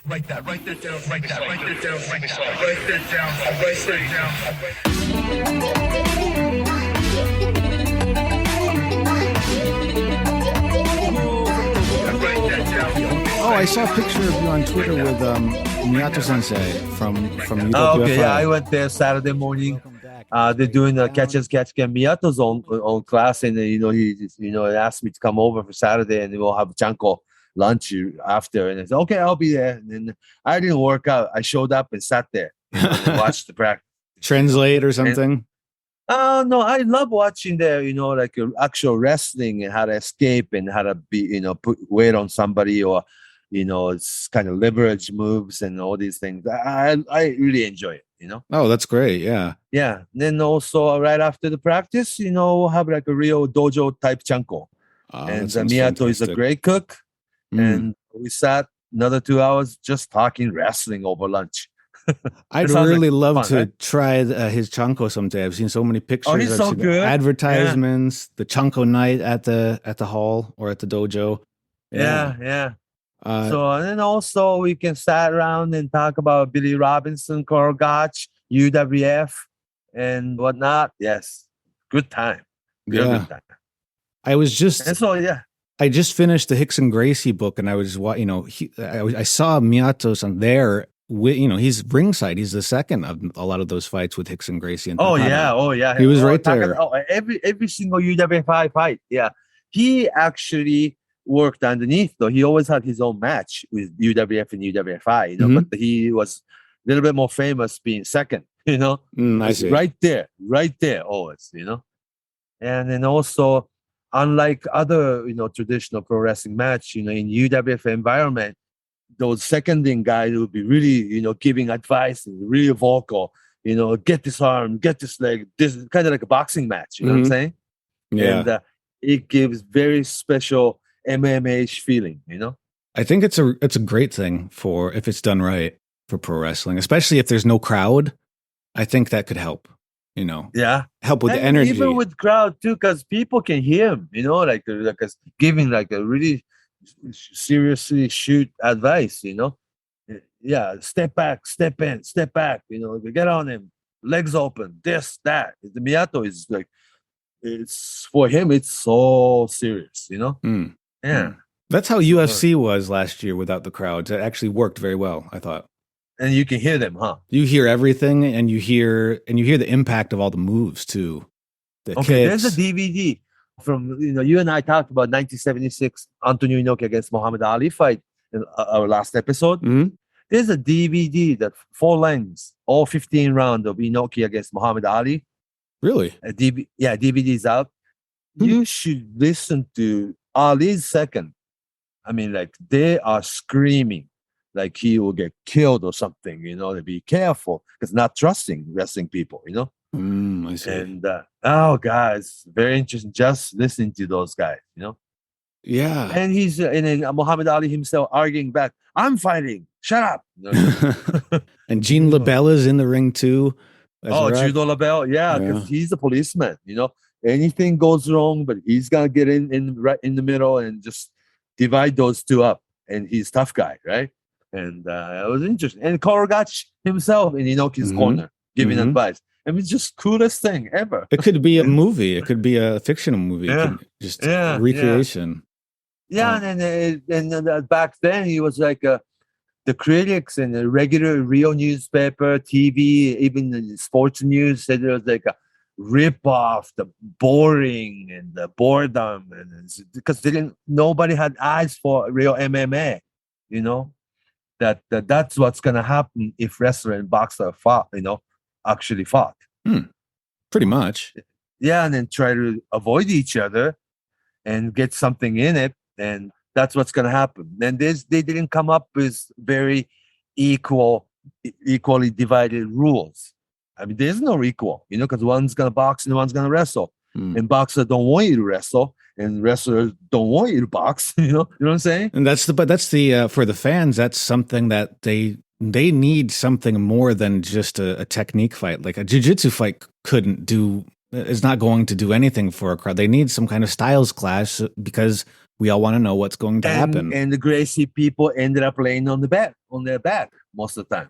Write that down, write that down, write that down, write that down. Oh, I saw a picture of you on Twitter with Miyato Sensei from UWF. Oh, okay, yeah, I went there Saturday morning. They're doing a catch and Miyato's own class, and he asked me to come over for Saturday, and we'll have Chanko lunch after. And I said, okay, I'll be there. And then I didn't work out. I showed up and sat there, and watched the practice. Translate or something. No, I love watching like actual wrestling and how to escape and how to be, put weight on somebody, or it's kind of leverage moves and all these things. I really enjoy it. Oh, that's great. Yeah. Yeah. Then also right after the practice, we'll have like a real dojo type chanko. And Miyato is a great cook. And we sat another 2 hours just talking wrestling over lunch. I'd really love to try his chanko someday. I've seen so many pictures. Oh, he's so good. Advertisements, the chanko night at the hall or at the dojo. Yeah. So, and then also we can sit around and talk about Billy Robinson, Korogach, UWF, and whatnot. Yes, good time. Good time. I just finished the Hickson Gracie book, and I was, I saw Miyato on there. He's ringside. He's the second of a lot of those fights with Hickson Gracie. And oh yeah. He was right there. Every single UWF fight. Yeah, he actually worked underneath, though. He always had his own match with UWF and UWFI, but he was a little bit more famous being second, I see. right there always, and then also, unlike other, traditional pro wrestling match, in UWF environment, those seconding guys would be really, giving advice and really vocal, get this arm, get this leg, this is kind of like a boxing match, you know what I'm saying? Yeah. And it gives very special MMA-ish feeling, I think it's a great thing for, if it's done right, for pro wrestling, especially if there's no crowd. I think that could help, help with the energy. Even with crowd too, because people can hear him, like giving like a really seriously shoot advice, Yeah, step back, step in, step back, get on him, legs open, this, that. The Miyato is like, it's for him, it's so serious, Yeah. That's how UFC was last year without the crowds. It actually worked very well, I thought. And you can hear them, huh? You hear everything, and you hear the impact of all the moves too. Kicks. There's a DVD from you and I talked about 1976 Antonio Inoki against Muhammad Ali fight in our last episode. Mm-hmm. There's a DVD that full lengths, all 15 rounds of Inoki against Muhammad Ali. Really? DVD's out. You should listen to Ali's second. I mean, like, they are screaming like he will get killed or something, to be careful, because not trusting wrestling people, I see. And guys, very interesting. Just listening to those guys, Yeah. And he's and Muhammad Ali himself arguing back. I'm fighting. Shut up. And Gene LaBella's in the ring too. Judo LaBelle, because he's a policeman. Anything goes wrong, but he's gonna get in right in the middle and just divide those two up. And he's a tough guy, right? And it was interesting. And Korogach himself in Inoki's corner giving advice. I mean, just coolest thing ever. It could be a movie. It could be a fictional movie. Just recreation. Yeah, and back then he was like the critics and the regular real newspaper, TV, even the sports news said it was like a rip-off, the boring and the boredom, and because nobody had eyes for real MMA, that's what's gonna happen if wrestler and boxer fought, actually fought. Pretty much. Yeah, and then try to avoid each other and get something in it, and that's what's gonna happen. And they didn't come up with very equally divided rules. I mean, there's no equal, because one's gonna box and one's gonna wrestle. And boxers don't want you to wrestle, and wrestlers don't want you to box. You know what I'm saying? And that's the for the fans, that's something that they need something more than just a technique fight. Like a jiu-jitsu fight is not going to do anything for a crowd. They need some kind of styles clash, because We all want to know what's going to happen. And the Gracie people ended up laying on their back most of the time.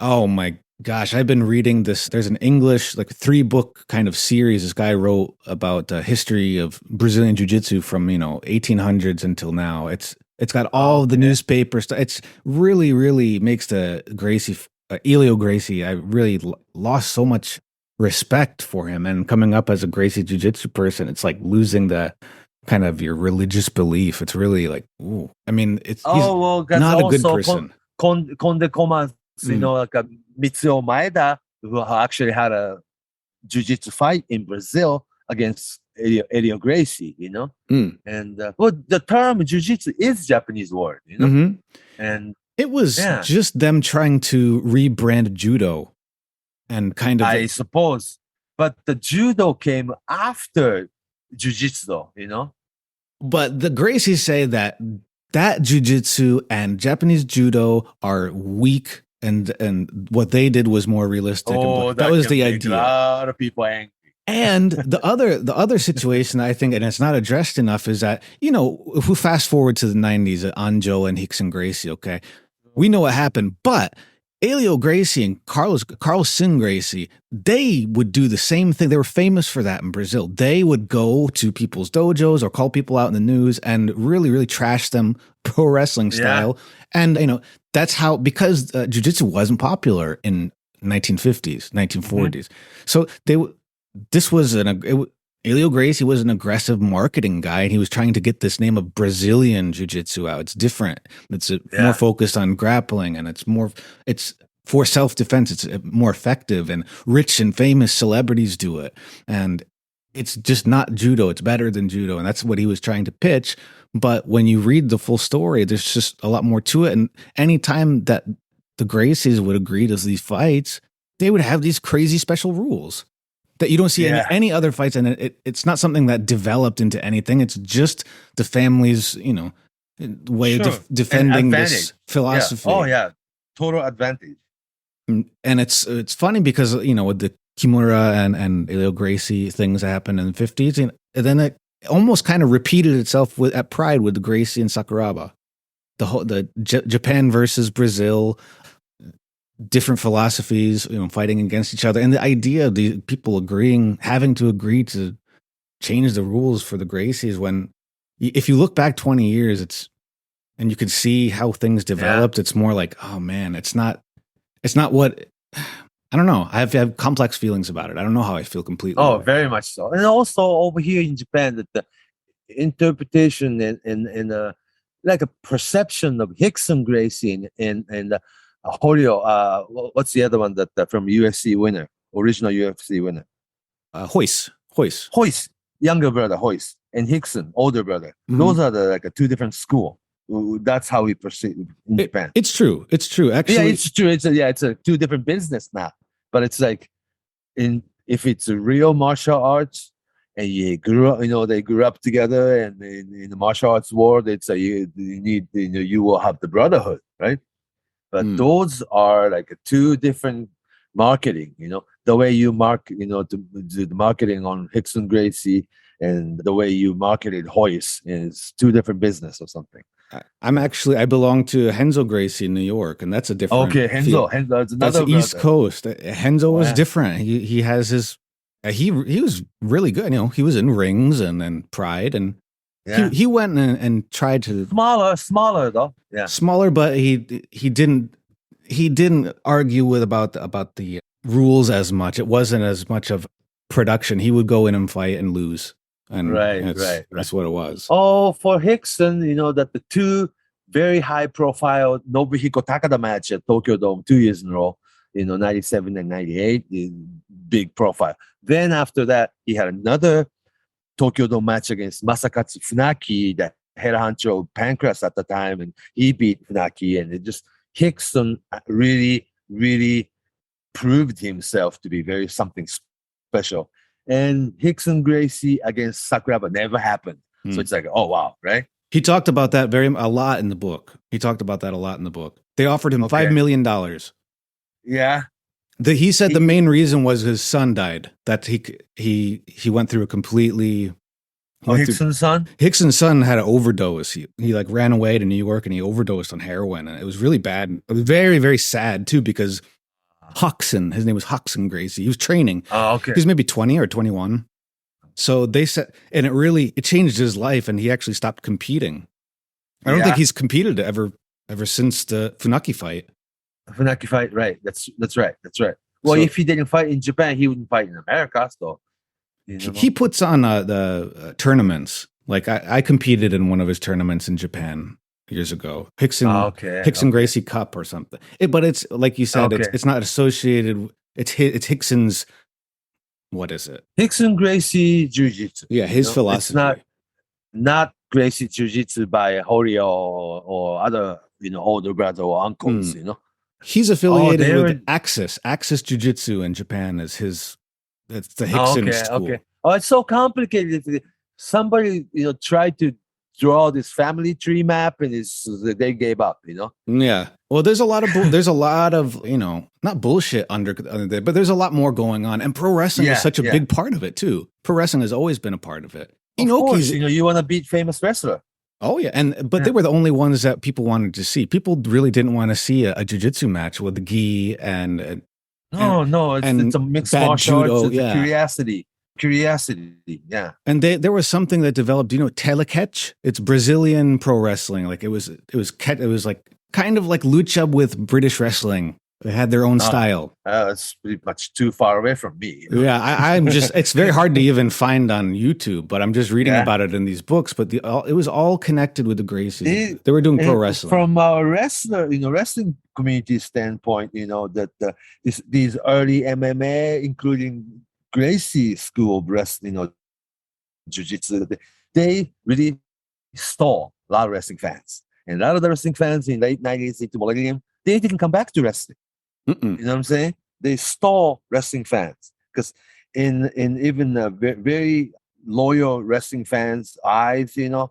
Oh my gosh, I've been reading this. There's an English, like 3-book kind of series this guy wrote about history of Brazilian Jiu-Jitsu from, 1800s until now. It's got all the newspaper stuff. It's really, really makes the Gracie, Elio Gracie, I really lost so much respect for him. And coming up as a Gracie Jiu-Jitsu person, it's like losing the kind of your religious belief. It's really like, ooh. I mean, he's not a good person. Konde Koman, like Mitsuo Maeda, who actually had a jiu-jitsu fight in Brazil against Elio Gracie, and the term jiu-jitsu is Japanese word, and it was just them trying to rebrand judo, and kind of, I suppose, but the judo came after jiu-jitsu, But the Gracies say that jiu-jitsu and Japanese judo are weak, and what they did was more realistic. That was the idea. A lot of people angry. And the other situation I think, and it's not addressed enough, is that, if we fast forward to the 90s, Anjo and Rickson Gracie, okay, we know what happened, but Elio Gracie and Carlson Gracie, they would do the same thing. They were famous for that in Brazil. They would go to people's dojos or call people out in the news and really, really trash them pro wrestling style. And, that's how, because jiu-jitsu wasn't popular in 1950s, 1940s. So Elio Gracie was an aggressive marketing guy, and he was trying to get this name of Brazilian Jiu-Jitsu out. It's different. It's more focused on grappling, and it's for self-defense. It's more effective, and rich and famous celebrities do it. And it's just not judo. It's better than judo, and that's what he was trying to pitch. But when you read the full story, there's just a lot more to it. And anytime that the Gracies would agree to these fights, they would have these crazy special rules that you don't see in any other fights, and it's not something that developed into anything. It's just the family's, way of defending this philosophy. Yeah. Oh yeah, total advantage. And it's funny because with the Kimura and Elio Gracie things that happened in the 50s, and then it almost kind of repeated itself at Pride with the Gracie and Sakuraba, the Japan versus Brazil. Different philosophies, fighting against each other, and the idea of the people having to agree to change the rules for the Gracies. When, if you look back 20 years, and you could see how things developed. It's more like, oh man, it's not what. I don't know. I have complex feelings about it. I don't know how I feel completely. Oh, very much so. And also over here in Japan, that the interpretation and like a perception of Rickson Gracie and Horio, what's the other one that from UFC winner, original UFC winner? Hoist, younger brother, Hoist, and Rickson, older brother. Mm-hmm. Those are the two different school. That's how we perceive in Japan. It's true. Actually, yeah, it's true. It's a two different business now. But it's like, if it's a real martial arts, and they grew up together, and in the martial arts world, it's you will have the brotherhood, right? But those are like two different marketing. The way you market, to do the marketing on Rickson Gracie, and the way you marketed Hoist is two different business or something. I belong to Renzo Gracie in New York, and that's a different. Okay, Renzo, that's another that's East Coast. Renzo was different. He has his. He was really good. He was in rings and Pride, and he went and tried to smaller though. Yeah, smaller, but he didn't argue about the rules as much. It wasn't as much of production. He would go in and fight and lose. And right. That's what it was. Oh, for Rickson, that the two very high profile Nobuhiko Takada match at Tokyo Dome 2 years in a row, 97 and 98, big profile. Then after that, he had another Tokyo Dome match against Masakatsu Funaki, the head honcho of Pancras at the time, and he beat Funaki, and Rickson really, really proved himself to be very something special. And Rickson Gracie against Sakuraba never happened. So it's like, oh, wow, right? He talked about that a lot in the book. They offered him $5 million. Yeah. He said the main reason was his son died. That he went through a completely Oh, Hickson's son? Hickson's son had an overdose. He like ran away to New York and he overdosed on heroin. And it was really bad. It was very, very sad too, because his name was Huxon Gracie. He was training. Oh, okay. He was maybe 20 or 21. So they said, and it changed his life, and he actually stopped competing. I don't think he's competed ever since the Funaki fight. Funaki fight, right. That's right. Well, so, if he didn't fight in Japan, he wouldn't fight in America, so. He puts on the tournaments. Like I competed in one of his tournaments in Japan years ago. Hickson Gracie Cup or something. But it's like you said, it's not associated. It's Hickson's. What is it? Hickson Gracie Jiu-Jitsu. Yeah, his philosophy. It's not Gracie Jiu-Jitsu by Horio or other older brother or uncles. He's affiliated with Axis Jiu-Jitsu in Japan. Is his. That's the Hickson school. Okay. Oh, it's so complicated. Somebody, tried to draw this family tree map, and they gave up. Yeah. Well, there's a lot of not bullshit under there, but there's a lot more going on, and pro wrestling is such a big part of it too. Pro wrestling has always been a part of it. Inoki's, you want to beat famous wrestler. Oh yeah, but they were the only ones that people wanted to see. People really didn't want to see a jiu-jitsu match with the gi and. No, it's a mixed martial arts. It's a curiosity, yeah. And there was something that developed. Teleketch? It's Brazilian pro wrestling. Like it was like kind of like lucha with British wrestling. They had their own style. It's pretty much too far away from me. Yeah, I'm just. It's very hard to even find on YouTube, but I'm just reading about it in these books. But it was all connected with the Gracies. They were doing pro wrestling. From a wrestling community standpoint, that these early MMA, including Gracie school wrestling, jiu-jitsu, they really stole a lot of wrestling fans. And a lot of the wrestling fans in late 90s into millennium, they didn't come back to wrestling. You know what I'm saying? They stole wrestling fans because in even very loyal wrestling fans' eyes, if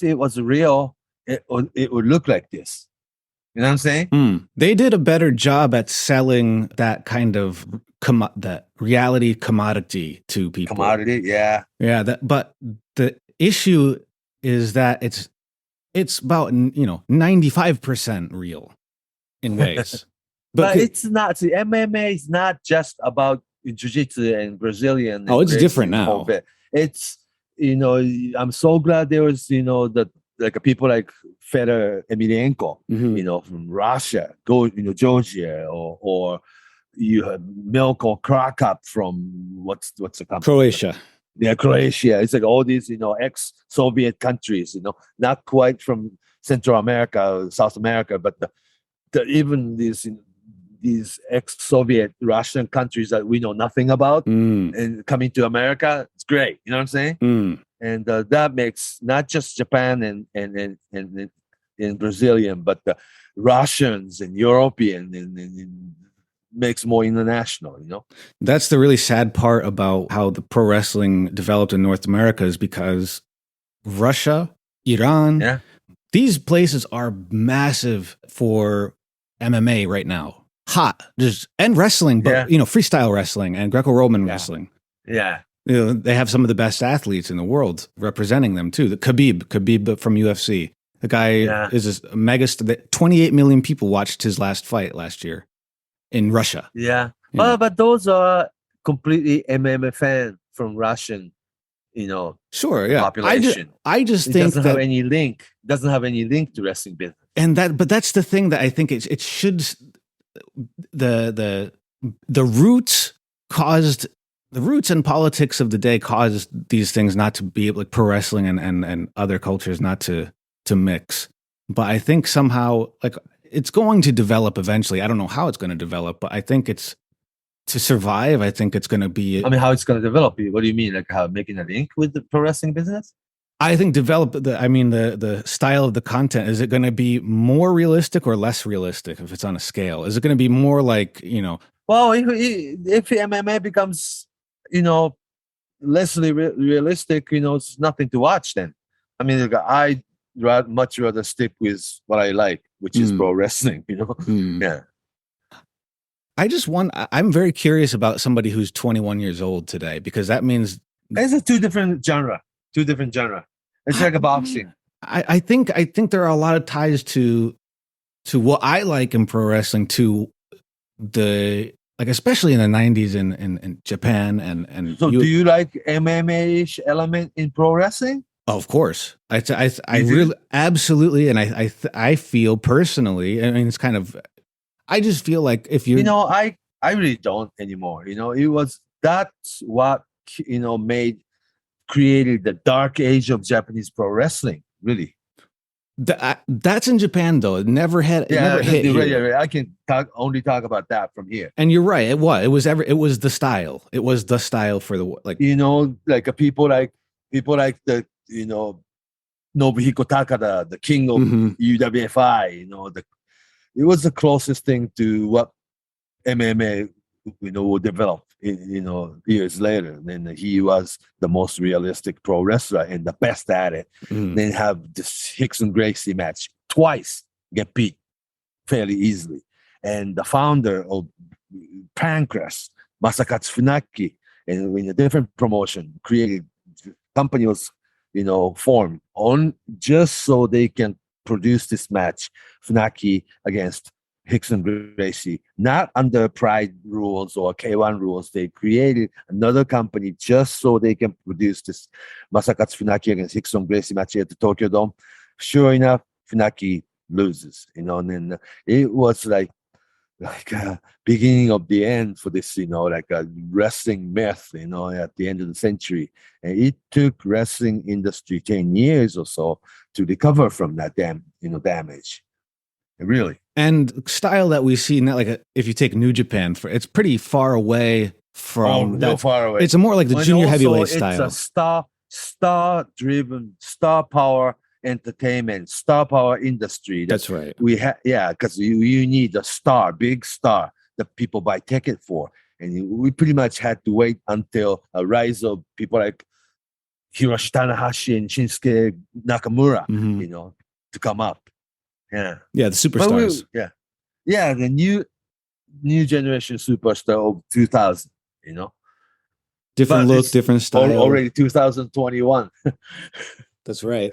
it was real, it would look like this. You know what I'm saying? They did a better job at selling that kind of that reality commodity to people. Commodity, yeah. But the issue is that it's about 95% real in ways. But it's not. See, MMA is not just about jiu-jitsu and Brazilian. Oh, it's different now. It's I'm so glad there was that like people like Fedor Emelianenko, from Russia, Georgia, or you have Milko Krakop from what's the country? Croatia. Yeah, Croatia. It's like all these, ex-Soviet countries, not quite from Central America or South America, but even these ex-Soviet Russian countries that we know nothing about and coming to America, it's great. You know what I'm saying? And that makes not just Japan and Brazilian, but the Russians and European and makes more international, That's the really sad part about how the pro wrestling developed in North America is because Russia, Iran, these places are massive for MMA right now. Hot, and wrestling, but freestyle wrestling and Greco-Roman wrestling. Yeah. They have some of the best athletes in the world representing them too. The Khabib from UFC. The guy is a megastar. 28 million people watched his last fight last year in Russia. Yeah. But those are completely MMA fans from Russian, sure, yeah. population. I just it think doesn't have any link. Doesn't have any link to wrestling business. But that's the thing that I think it should. The roots and politics of the day caused these things not to be like pro wrestling and other cultures not to mix. But I think somehow like it's going to develop eventually. I don't know how it's going to develop, but I think it's to survive. I think it's going to be. I mean, how it's going to develop? What do you mean? Like how making a link with the pro wrestling business? I think the style of the content, is it going to be more realistic or less realistic if it's on a scale? Is it going to be more like, Well, if MMA becomes, less realistic, it's nothing to watch then. I mean, I'd much rather stick with what I like, which is pro wrestling, Yeah. I'm very curious about somebody who's 21 years old today, because that means It's a two different genre. It's like a boxing. I think there are a lot of ties to what I like in pro wrestling, to the, like, especially in the 90s in Japan and So do you like MMA-ish element in pro wrestling? Oh, of course. I really absolutely, and I feel personally, I mean, it's kind of, I just feel like if you I really don't anymore. That's what created the dark age of Japanese pro wrestling. Really. That's in Japan though. It never hit here. I can only talk about that from here. And you're right. It was the style. It was the style for the, like, like people like the Nobuhiko Takada, the king of UWFI. It was the closest thing to what MMA will develop years later. And then he was the most realistic pro wrestler and the best at it. Then have this Rickson Gracie match twice, get beat fairly easily. And the founder of Pancras, Masakatsu Funaki, and in a different promotion, created company was formed on just so they can produce this match, Funaki against Rickson Gracie, not under Pride rules or K1 rules. They created another company just so they can produce this Masakatsu Funaki against Rickson Gracie match at the Tokyo Dome. Sure enough, Funaki loses, and then it was like a beginning of the end for this, like a wrestling myth, at the end of the century. And it took wrestling industry 10 years or so to recover from that damage. Really. And style that we see now, like if you take New Japan, it's pretty far away from far away. It's more like the junior heavyweight style. It's a star-driven, star power entertainment, star power industry. That's right. Because you need a star, big star that people buy ticket for. And we pretty much had to wait until a rise of people like Hiroshi Tanahashi and Shinsuke Nakamura, to come up. Yeah, the superstars. The new generation superstar of 2000. Different look, different style. Already 2021. That's right.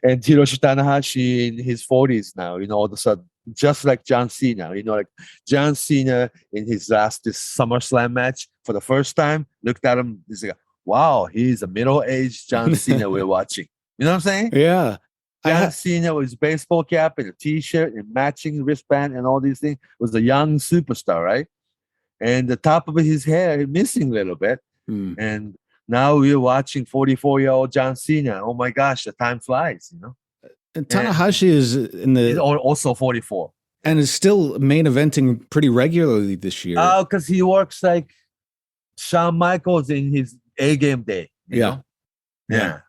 And Hiroshi Tanahashi in his 40s now. All of a sudden, just like John Cena. Like John Cena in his this SummerSlam match for the first time, looked at him. He's like, "Wow, he's a middle-aged John Cena we're watching." You know what I'm saying? Yeah. John Cena with his baseball cap and a t-shirt and matching wristband and all these things was a young superstar, right? And the top of his hair missing a little bit. And now we're watching 44-year-old John Cena. Oh my gosh, the time flies, And Tanahashi is also 44. And is still main eventing pretty regularly this year. Oh, because he works like Shawn Michaels in his A-game day. You know?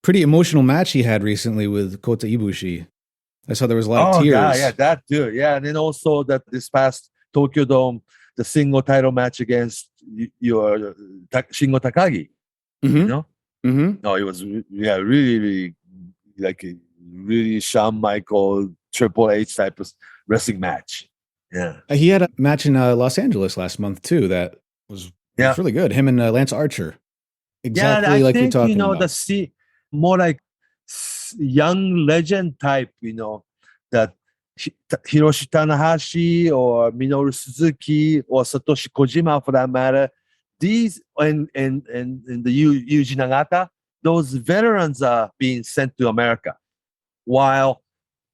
Pretty emotional match he had recently with Kota Ibushi. I saw there was a lot of tears. That too. Yeah, and then also that this past Tokyo Dome, the single title match against your Shingo Takagi. No, it was really, really like a really Shawn Michaels Triple H type of wrestling match. Yeah, he had a match in Los Angeles last month too. That was really good. Him and Lance Archer. Exactly like you're talking about. More like young legend type, that Hiroshi Tanahashi or Minoru Suzuki or Satoshi Kojima for that matter. These and the Yuji Nagata, those veterans are being sent to America, while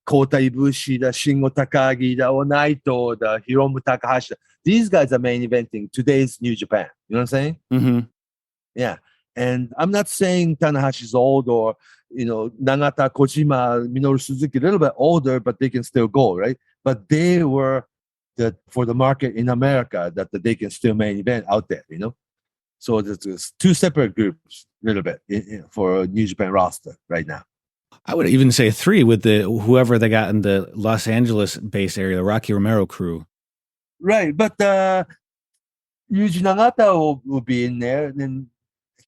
Kota Ibushi, the Shingo Takagi, the Naito, the Hiromu Takahashi, these guys are main eventing today's New Japan. You know what I'm saying? Yeah. And I'm not saying Tanahashi's old or, Nagata, Kojima, Minoru Suzuki, a little bit older, but they can still go, right? But they were for the market in America that they can still main event out there, So there's two separate groups, a little bit, for New Japan roster right now. I would even say three with whoever they got in the Los Angeles base area, the Rocky Romero crew. Right, but Yuji Nagata will be in there, and then